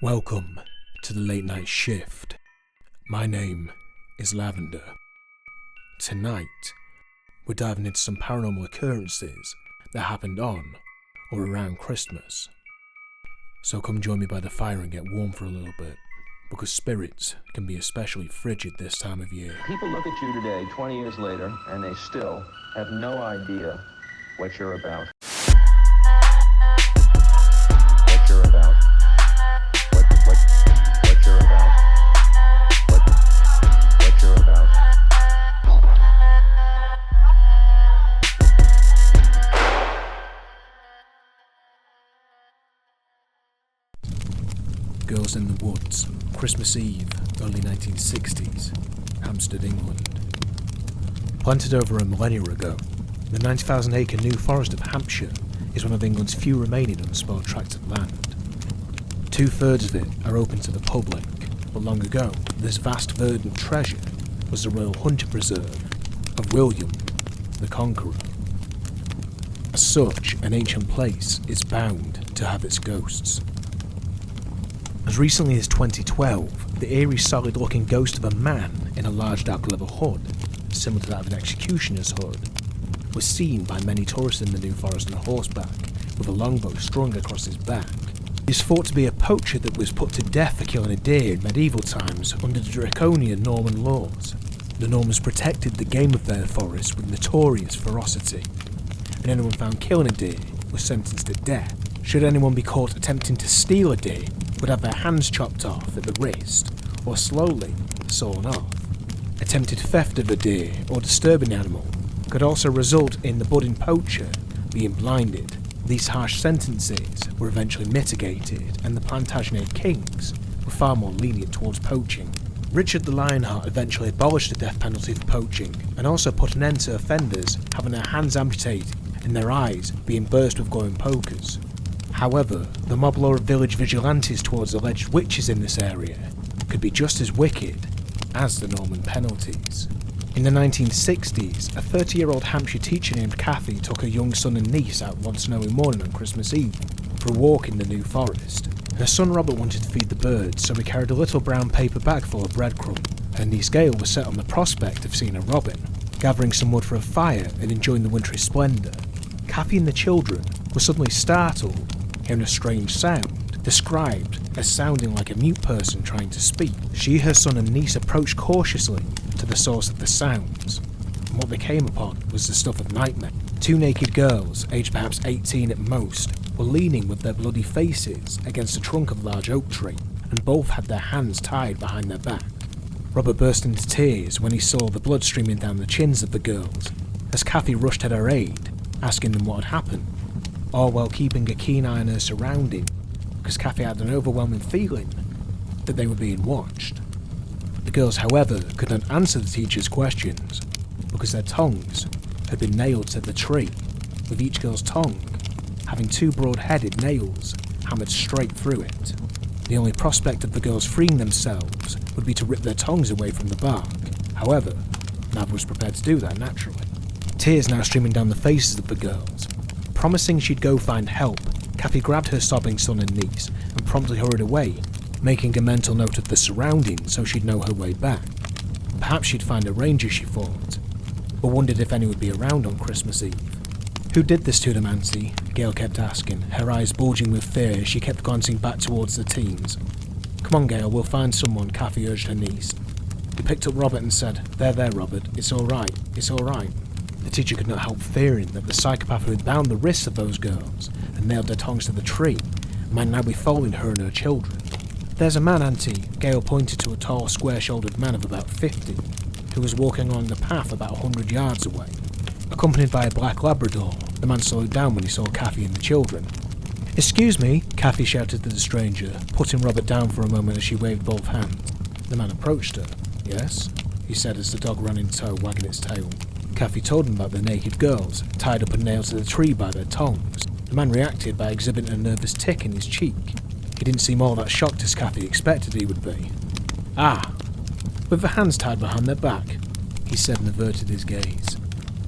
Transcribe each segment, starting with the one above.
Welcome to the late night shift. My name is Lavender. Tonight, we're diving into some paranormal occurrences that happened on or around Christmas. So come join me by the fire and get warm for a little bit, because spirits can be especially frigid this time of year. People look at you today, 20 years later, and they still have no idea what you're about. What you're about. What you're about. What you're about. Girls in the Woods, Christmas Eve, early 1960s, Hampstead, England. Planted over a millennia ago, the 90,000-acre New Forest of Hampshire is one of England's few remaining unspoiled tracts of land. 2/3 of it are open to the public, but long ago, this vast verdant treasure was the royal hunter preserve of William the Conqueror. As such, an ancient place is bound to have its ghosts. As recently as 2012, the eerie, solid-looking ghost of a man in a large dark leather hood, similar to that of an executioner's hood, was seen by many tourists in the New Forest on horseback, with a longbow strung across his back. He is thought to be a poacher that was put to death for killing a deer in medieval times under the draconian Norman laws. The Normans protected the game of their forests with notorious ferocity, and anyone found killing a deer was sentenced to death. Should anyone be caught attempting to steal a deer, would have their hands chopped off at the wrist, or slowly sawn off. Attempted theft of a deer or disturbing the animal could also result in the budding poacher being blinded. These harsh sentences were eventually mitigated, and the Plantagenet kings were far more lenient towards poaching. Richard the Lionheart eventually abolished the death penalty for poaching, and also put an end to offenders having their hands amputated and their eyes being burst with glowing pokers. However, the mob law of village vigilantes towards alleged witches in this area could be just as wicked as the Norman penalties. In the 1960s, a 30-year-old Hampshire teacher named Kathy took her young son and niece out one snowy morning on Christmas Eve for a walk in the New Forest. Her son Robert wanted to feed the birds, so he carried a little brown paper bag full of breadcrumbs. Her niece Gail was set on the prospect of seeing a robin, gathering some wood for a fire and enjoying the wintry splendour. Kathy and the children were suddenly startled, hearing a strange sound, described as sounding like a mute person trying to speak. She, her son and niece approached cautiously to the source of the sounds, and what they came upon was the stuff of nightmare. Two naked girls, aged perhaps 18 at most, were leaning with their bloody faces against the trunk of a large oak tree, and both had their hands tied behind their back. Robert burst into tears when he saw the blood streaming down the chins of the girls, as Kathy rushed to their aid, asking them what had happened, all while keeping a keen eye on her surroundings, because Kathy had an overwhelming feeling that they were being watched. The girls, however, could not answer the teacher's questions because their tongues had been nailed to the tree, with each girl's tongue having two broad-headed nails hammered straight through it. The only prospect of the girls freeing themselves would be to rip their tongues away from the bark. However, neither was prepared to do that naturally. Tears now streaming down the faces of the girls. Promising she'd go find help, Kathy grabbed her sobbing son and niece and promptly hurried away, making a mental note of the surroundings so she'd know her way back. Perhaps she'd find a ranger, she thought, but wondered if any would be around on Christmas Eve. "Who did this to them, Auntie?" Gail kept asking, her eyes bulging with fear as she kept glancing back towards the teens. "Come on, Gail, we'll find someone," Kathy urged her niece. He picked up Robert and said, There, Robert, it's all right. The teacher could not help fearing that the psychopath who had bound the wrists of those girls and nailed their tongues to the tree might now be following her and her children. "There's a man, Auntie," Gail pointed to a tall, square-shouldered man of about 50, who was walking along the path about 100 yards away. Accompanied by a black Labrador, the man slowed down when he saw Kathy and the children. "Excuse me," Kathy shouted to the stranger, putting Robert down for a moment as she waved both hands. The man approached her. "Yes?" he said as the dog ran in tow, wagging its tail. Kathy told him about the naked girls, tied up and nailed to the tree by their tongues. The man reacted by exhibiting a nervous tick in his cheek. He didn't seem all that shocked as Kathy expected he would be. "Ah, with their hands tied behind their back," he said and averted his gaze.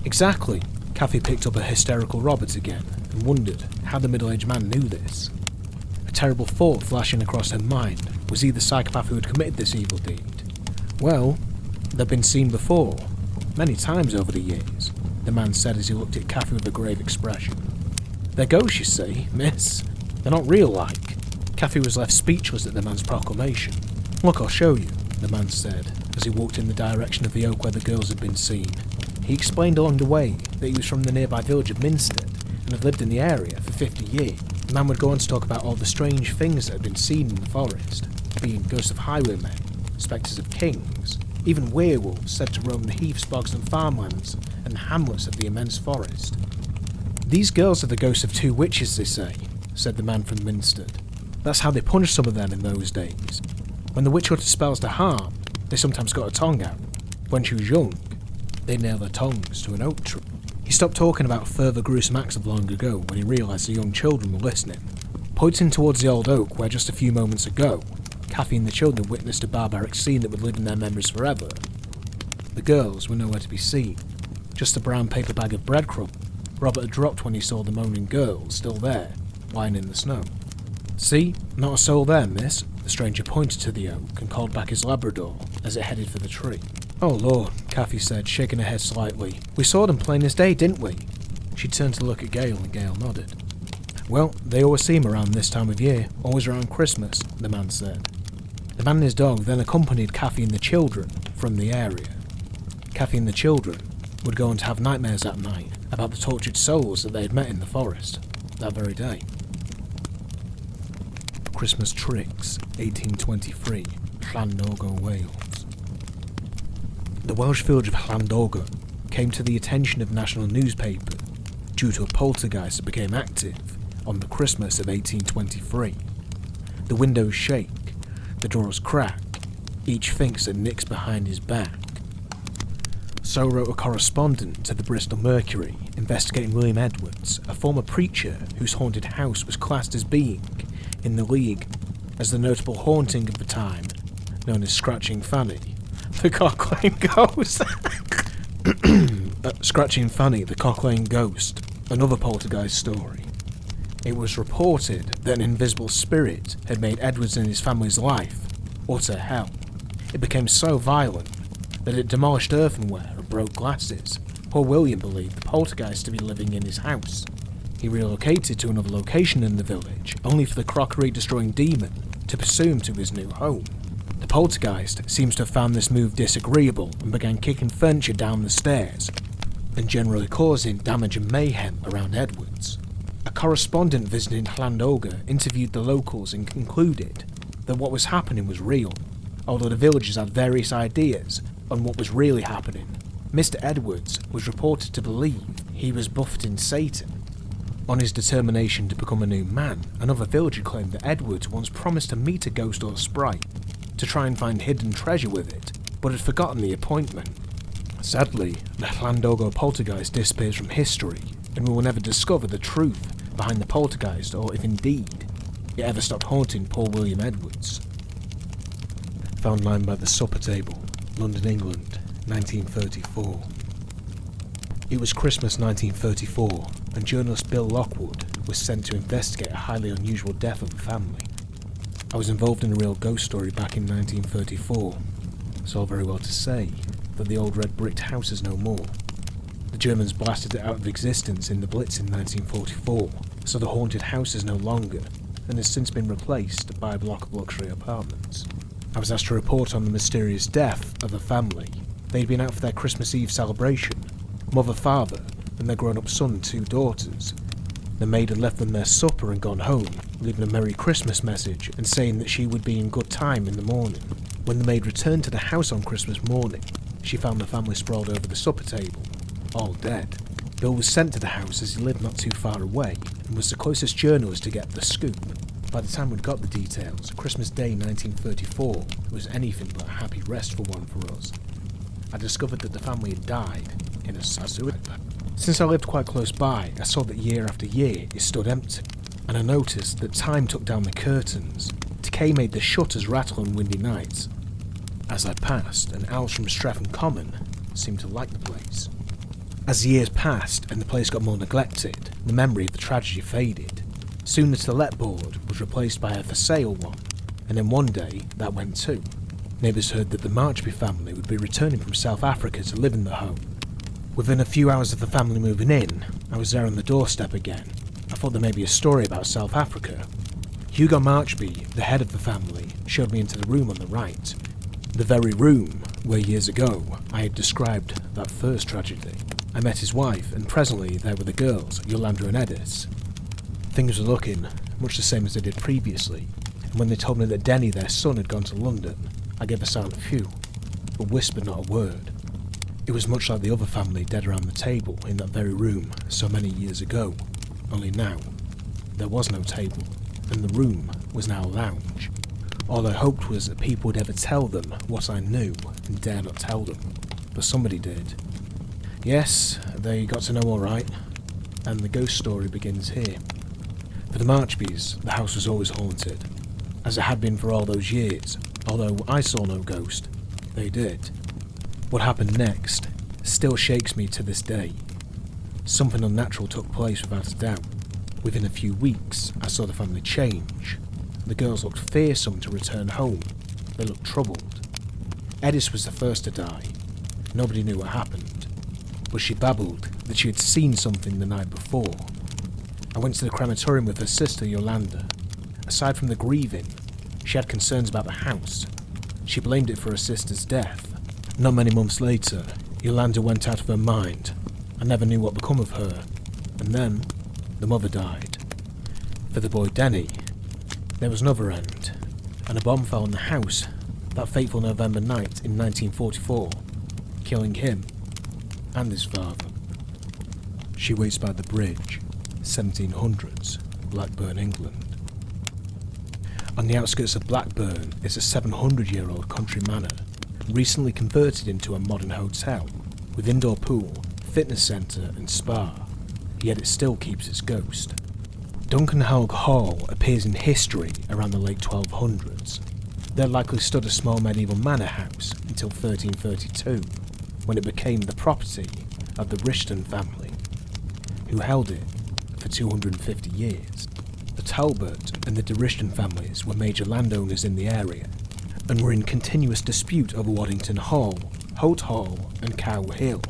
"Exactly." Kathy picked up a hysterical Robert again and wondered how the middle-aged man knew this. A terrible thought flashing across her mind. Was he the psychopath who had committed this evil deed? Well, they'd been seen before, many times over the years, the man said as he looked at Kathy with a grave expression. They're ghosts, you see, miss. They're not real like. Kathy was left speechless at the man's proclamation. Look, I'll show you, the man said, as he walked in the direction of the oak where the girls had been seen. He explained along the way that he was from the nearby village of Minstead and had lived in the area for 50 years. The man would go on to talk about all the strange things that had been seen in the forest, being ghosts of highwaymen, spectres of kings, even werewolves said to roam the heaths, bogs and farmlands and hamlets of the immense forest. These girls are the ghosts of two witches, they say, said the man from Minstead. That's how they punished some of them in those days. When the witch uttered spells to harm, they sometimes got a tongue out. When she was young, they nailed their tongues to an oak tree. He stopped talking about further gruesome acts of long ago when he realised the young children were listening, pointing towards the old oak where just a few moments ago, Kathy and the children witnessed a barbaric scene that would live in their memories forever. The girls were nowhere to be seen, just a brown paper bag of breadcrumbs Robert had dropped when he saw the moaning girls still there, lying in the snow. See, not a soul there, miss. The stranger pointed to the oak and called back his Labrador as it headed for the tree. Oh Lord, Kathy said, shaking her head slightly. We saw them plain as day, didn't we? She turned to look at Gail and Gail nodded. Well, they always see him around this time of year, always around Christmas, the man said. The man and his dog then accompanied Kathy and the children from the area. Kathy and the children would go on to have nightmares that night about the tortured souls that they had met in the forest that very day. Christmas Tricks, 1823, Llandorgo, Wales. The Welsh village of Llandorgo came to the attention of national newspapers due to a poltergeist that became active on the Christmas of 1823. The windows shake, the doors crack, each thinks that Nick's behind his back. So wrote a correspondent to the Bristol Mercury investigating William Edwards, a former preacher whose haunted house was classed as being in the league as the notable haunting of the time, known as Scratching Fanny, the Cock Lane Ghost. Scratching Fanny, the Cock Lane Ghost, another poltergeist story. It was reported that an invisible spirit had made Edwards and his family's life utter hell. It became so violent that it demolished earthenware and broke glasses. Poor William believed the poltergeist to be living in his house. He relocated to another location in the village, only for the crockery-destroying demon to pursue him to his new home. The poltergeist seems to have found this move disagreeable and began kicking furniture down the stairs, and generally causing damage and mayhem around Edwards. A correspondent visiting Llandorgo interviewed the locals and concluded that what was happening was real, although the villagers had various ideas on what was really happening. Mr. Edwards was reported to believe he was buffeting Satan. On his determination to become a new man, another villager claimed that Edwards once promised to meet a ghost or sprite to try and find hidden treasure with it, but had forgotten the appointment. Sadly, the Llandorgo poltergeist disappears from history, and we will never discover the truth behind the poltergeist or if indeed it ever stopped haunting poor William Edwards. Found lying by the supper table, London, England, 1934. It was Christmas 1934, and journalist Bill Lockwood was sent to investigate a highly unusual death of a family. I was involved in a real ghost story back in 1934. It's all very well to say that the old red bricked house is no more. The Germans blasted it out of existence in the Blitz in 1944, so the haunted house is no longer, and has since been replaced by a block of luxury apartments. I was asked to report on the mysterious death of a family. They'd been out for their Christmas Eve celebration, mother, father, and their grown-up son and 2 daughters. The maid had left them their supper and gone home, leaving a Merry Christmas message and saying that she would be in good time in the morning. When the maid returned to the house on Christmas morning, she found the family sprawled over the supper table, all dead. Bill was sent to the house as he lived not too far away and was the closest journalist to get the scoop. By the time we'd got the details, Christmas Day 1934 was anything but a happy, restful one for us. I discovered that the family had died in a suicide. Since I lived quite close by, I saw that year after year it stood empty, and I noticed that time took down the curtains. Decay made the shutters rattle on windy nights. As I passed, an owls from Streatham Common seemed to like the place. As the years passed and the place got more neglected, the memory of the tragedy faded. Soon the to let board was replaced by a for sale one, and then one day that went too. Neighbours heard that the Marchby family would be returning from South Africa to live in the home. Within a few hours of the family moving in, I was there on the doorstep again. I thought there may be a story about South Africa. Hugo Marchby, the head of the family, showed me into the room on the right. The very room where years ago I had described that first tragedy. I met his wife, and presently there were the girls, Yolanda and Edis. Things were looking much the same as they did previously, and when they told me that Denny, their son, had gone to London, I gave a silent phew, but whispered not a word. It was much like the other family dead around the table in that very room so many years ago, only now there was no table, and the room was now a lounge. All I hoped was that people would ever tell them what I knew and dare not tell them, but somebody did. Yes, they got to know all right, and the ghost story begins here. For the Marchbys, the house was always haunted, as it had been for all those years. Although I saw no ghost, they did. What happened next still shakes me to this day. Something unnatural took place without a doubt. Within a few weeks, I saw the family change. The girls looked fearsome to return home. They looked troubled. Edis was the first to die. Nobody knew what happened, but she babbled that she had seen something the night before. I went to the crematorium with her sister Yolanda. Aside from the grieving, she had concerns about the house. She blamed it for her sister's death. Not many months later, Yolanda went out of her mind. I never knew what become of her. And then, the mother died. For the boy Denny, there was another end, and a bomb fell on the house that fateful November night in 1944, killing him and his father. She waits by the bridge, 1700s, Blackburn, England. On the outskirts of Blackburn is a 700-year-old country manor, recently converted into a modern hotel, with indoor pool, fitness centre and spa, yet it still keeps its ghost. Duncanhalgh Hall appears in history around the late 1200s. There likely stood a small medieval manor house until 1332, when it became the property of the Richton family, who held it for 250 years. The Talbot and the de Richton families were major landowners in the area, and were in continuous dispute over Waddington Hall, Holt Hall and Cow Hill.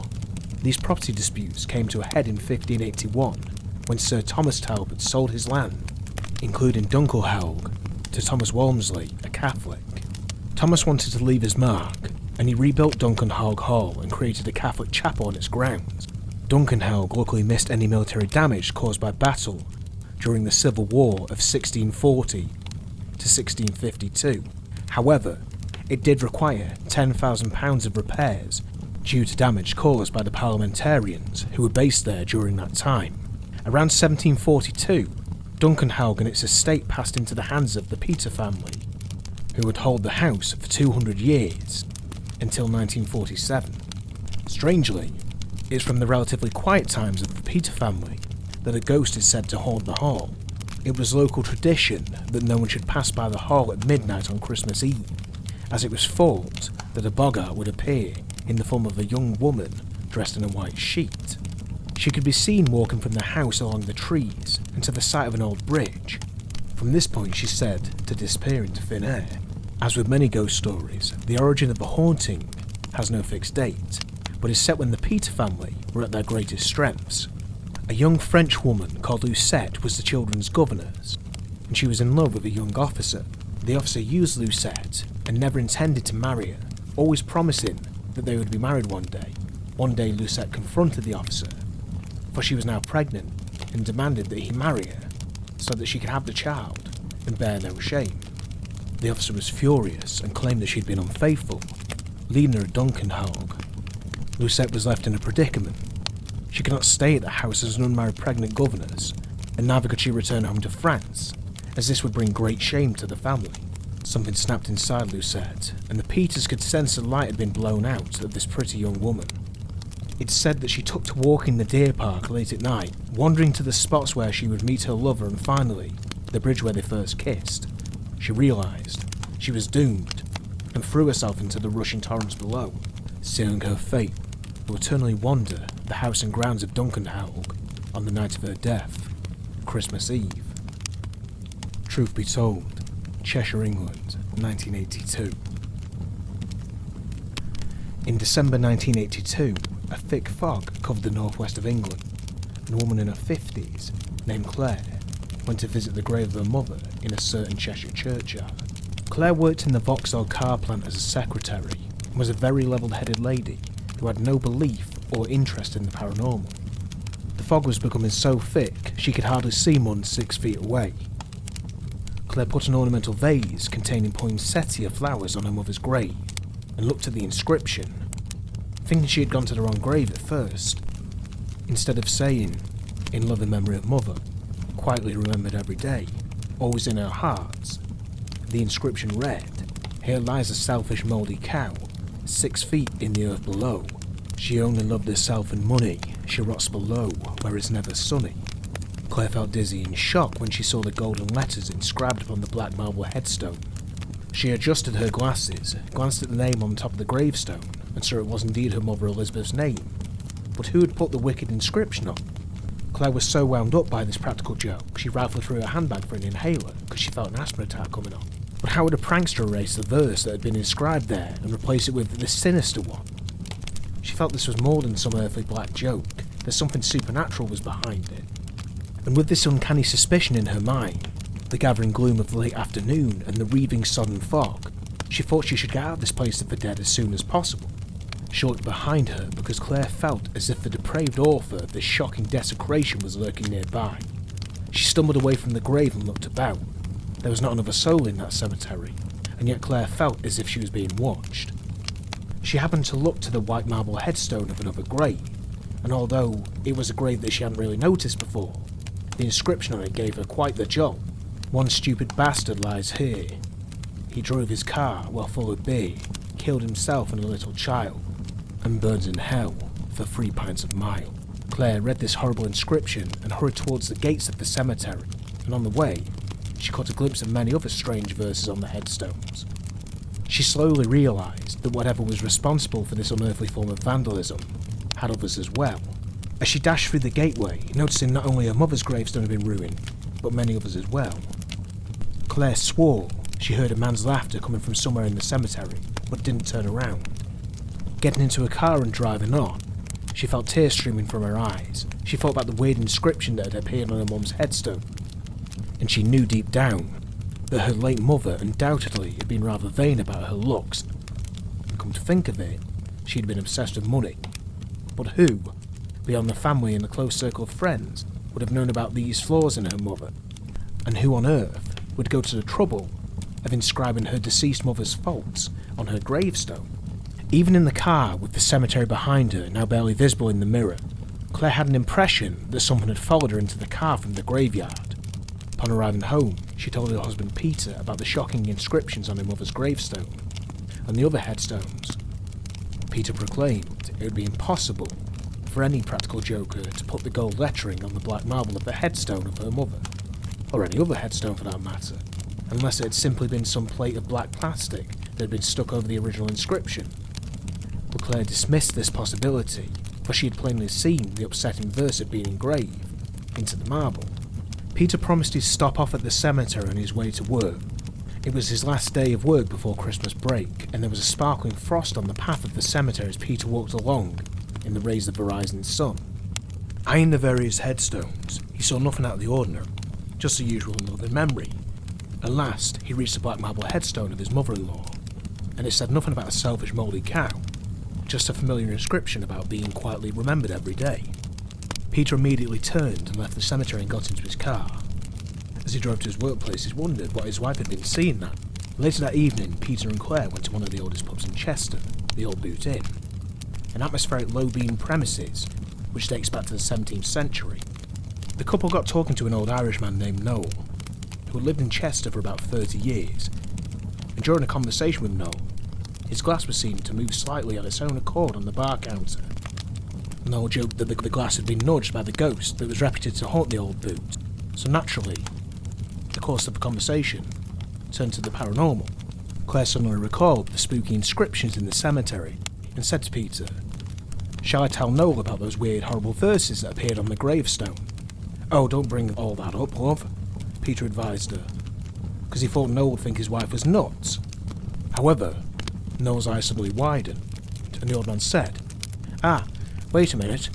These property disputes came to a head in 1581, when Sir Thomas Talbot sold his land, including Duncanhalgh, to Thomas Walmsley, a Catholic. Thomas wanted to leave his mark, and he rebuilt Duncanhalgh Hall and created a Catholic chapel on its grounds. Duncanhalgh luckily missed any military damage caused by battle during the Civil War of 1640 to 1652. However, it did require £10,000 of repairs due to damage caused by the parliamentarians who were based there during that time. Around 1742, Duncanhalgh and its estate passed into the hands of the Peter family, who would hold the house for 200 years, until 1947. Strangely, it's from the relatively quiet times of the Peter family that a ghost is said to haunt the hall. It was local tradition that no one should pass by the hall at midnight on Christmas Eve, as it was thought that a boggart would appear in the form of a young woman dressed in a white sheet. She could be seen walking from the house along the trees and to the site of an old bridge. From this point she's said to disappear into thin air. As with many ghost stories, the origin of the haunting has no fixed date, but is set when the Peter family were at their greatest strengths. A young French woman called Lucette was the children's governess, and she was in love with a young officer. The officer used Lucette and never intended to marry her, always promising that they would be married one day. One day Lucette confronted the officer, for she was now pregnant, and demanded that he marry her, so that she could have the child and bear no shame. The officer was furious and claimed that she'd been unfaithful, leaving her at Duncanhalgh. Lucette was left in a predicament. She could not stay at the house as an unmarried pregnant governess, and neither could she return home to France, as this would bring great shame to the family. Something snapped inside Lucette, and the Peters could sense the light had been blown out of this pretty young woman. It's said that she took to walking the deer park late at night, wandering to the spots where she would meet her lover, and finally, the bridge where they first kissed. She realised she was doomed, and threw herself into the rushing torrents below, sealing her fate to eternally wander the house and grounds of Duncanhalgh on the night of her death, Christmas Eve. Truth be told, Cheshire, England, 1982. In December 1982, a thick fog covered the northwest of England, and a woman in her 50s, named Claire, went to visit the grave of her mother in a certain Cheshire churchyard. Claire worked in the Vauxhall car plant as a secretary, and was a very level-headed lady who had no belief or interest in the paranormal. The fog was becoming so thick she could hardly see more than 6 feet away. Claire put an ornamental vase containing poinsettia flowers on her mother's grave and looked at the inscription, thinking she had gone to the wrong grave at first. Instead of saying, "In loving memory of mother, quietly remembered every day, always in her hearts," the inscription read, "Here lies a selfish mouldy cow, 6 feet in the earth below. She only loved herself and money, she rots below, where it's never sunny." Claire felt dizzy and shocked when she saw the golden letters inscribed upon the black marble headstone. She adjusted her glasses, glanced at the name on top of the gravestone, and saw it was indeed her mother Elizabeth's name. But who had put the wicked inscription on? Claire was so wound up by this practical joke, she rifled through her handbag for an inhaler, because she felt an asthma attack coming on. But how would a prankster erase the verse that had been inscribed there and replace it with this sinister one? She felt this was more than some earthly black joke, that something supernatural was behind it. And with this uncanny suspicion in her mind, the gathering gloom of the late afternoon and the wreathing sodden fog, she thought she should get out of this place of the dead as soon as possible. She looked behind her because Claire felt as if the depraved author of this shocking desecration was lurking nearby. She stumbled away from the grave and looked about. There was not another soul in that cemetery, and yet Claire felt as if she was being watched. She happened to look to the white marble headstone of another grave, and although it was a grave that she hadn't really noticed before, the inscription on it gave her quite the jolt. "One stupid bastard lies here. He drove his car while full of beer, killed himself and a little child, and burns in hell for 3 pints of mile." Claire read this horrible inscription and hurried towards the gates of the cemetery, and on the way, she caught a glimpse of many other strange verses on the headstones. She slowly realised that whatever was responsible for this unearthly form of vandalism had others as well. As she dashed through the gateway, noticing not only her mother's gravestone had been ruined, but many others as well. Claire swore she heard a man's laughter coming from somewhere in the cemetery, but didn't turn around. Getting into a car and driving on, she felt tears streaming from her eyes. She thought about the weird inscription that had appeared on her mum's headstone, and she knew deep down that her late mother undoubtedly had been rather vain about her looks. And come to think of it, she had been obsessed with money. But who, beyond the family and the close circle of friends, would have known about these flaws in her mother? And who on earth would go to the trouble of inscribing her deceased mother's faults on her gravestone? Even in the car, with the cemetery behind her now barely visible in the mirror, Claire had an impression that someone had followed her into the car from the graveyard. Upon arriving home, she told her husband Peter about the shocking inscriptions on her mother's gravestone and the other headstones. Peter proclaimed it would be impossible for any practical joker to put the gold lettering on the black marble of the headstone of her mother, or any other headstone for that matter, unless it had simply been some plate of black plastic that had been stuck over the original inscription. But Claire dismissed this possibility, for she had plainly seen the upsetting verse had been engraved into the marble. Peter promised he'd stop off at the cemetery on his way to work. It was his last day of work before Christmas break, and there was a sparkling frost on the path of the cemetery as Peter walked along in the rays of the rising sun. Eyeing the various headstones, he saw nothing out of the ordinary, just the usual loving memory. At last, he reached the black marble headstone of his mother-in-law, and it said nothing about a selfish mouldy cow, just a familiar inscription about being quietly remembered every day. Peter immediately turned and left the cemetery and got into his car. As he drove to his workplace, he wondered what his wife had been seeing that. Later that evening, Peter and Claire went to one of the oldest pubs in Chester, the Old Boot Inn, an atmospheric low-beam premises which dates back to the 17th century. The couple got talking to an old Irishman named Noel, who had lived in Chester for about 30 years, and during a conversation with Noel, his glass was seen to move slightly on its own accord on the bar counter. Noel joked that the glass had been nudged by the ghost that was reputed to haunt the old boot, so naturally, the course of the conversation turned to the paranormal. Claire suddenly recalled the spooky inscriptions in the cemetery and said to Peter, "Shall I tell Noel about those weird, horrible verses that appeared on the gravestone?" "Oh, don't bring all that up, love," Peter advised her. because he thought Noel would think his wife was nuts. However, Noel's eyes suddenly widened, and the old man said, "Ah, wait a minute.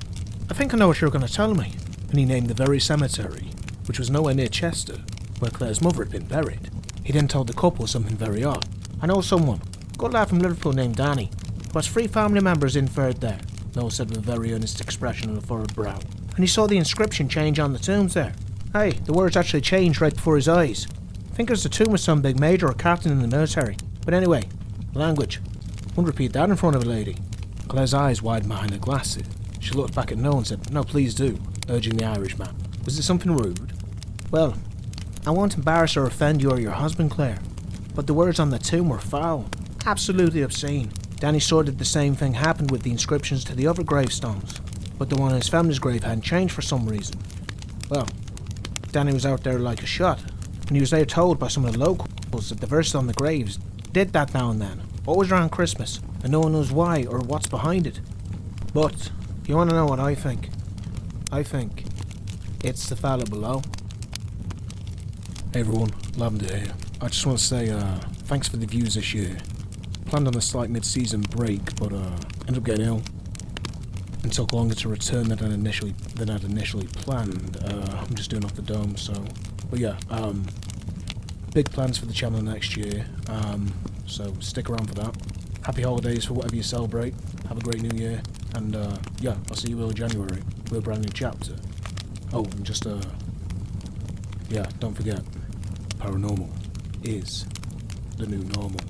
I think I know what you're going to tell me." And he named the very cemetery, which was nowhere near Chester, where Claire's mother had been buried. He then told the couple something very odd. "I know someone, a good lad from Liverpool named Danny, who has 3 family members interred there," Noel said with a very earnest expression on a furrowed brow. "And he saw the inscription change on the tombs there. Hey, the words actually changed right before his eyes. I think it was the tomb of some big major or captain in the military. But anyway, language. Wouldn't repeat that in front of a lady." Claire's eyes widened behind her glasses. She looked back at Noel and said, "No, please do," urging the Irishman. "Was it something rude?" "Well, I won't embarrass or offend you or your husband, Claire, but the words on the tomb were foul. Absolutely obscene. Danny saw that the same thing happened with the inscriptions to the other gravestones, but the one on his family's grave hadn't changed for some reason. Well, Danny was out there like a shot, and he was later told by some of the locals that the verses on the graves did that now and then, always around Christmas, and no one knows why or what's behind it. But, if you want to know what I think it's the fella below." Hey everyone, Lavender here. I just want to say thanks for the views this year. Planned on a slight mid-season break, but ended up getting ill and took longer to return than I'd initially planned. I'm just doing off the dome, so... But yeah, big plans for the channel next year, so stick around for that. Happy holidays for whatever you celebrate. Have a great new year, and yeah, I'll see you early January with a brand new chapter. Oh, and just yeah, don't forget, paranormal is the new normal.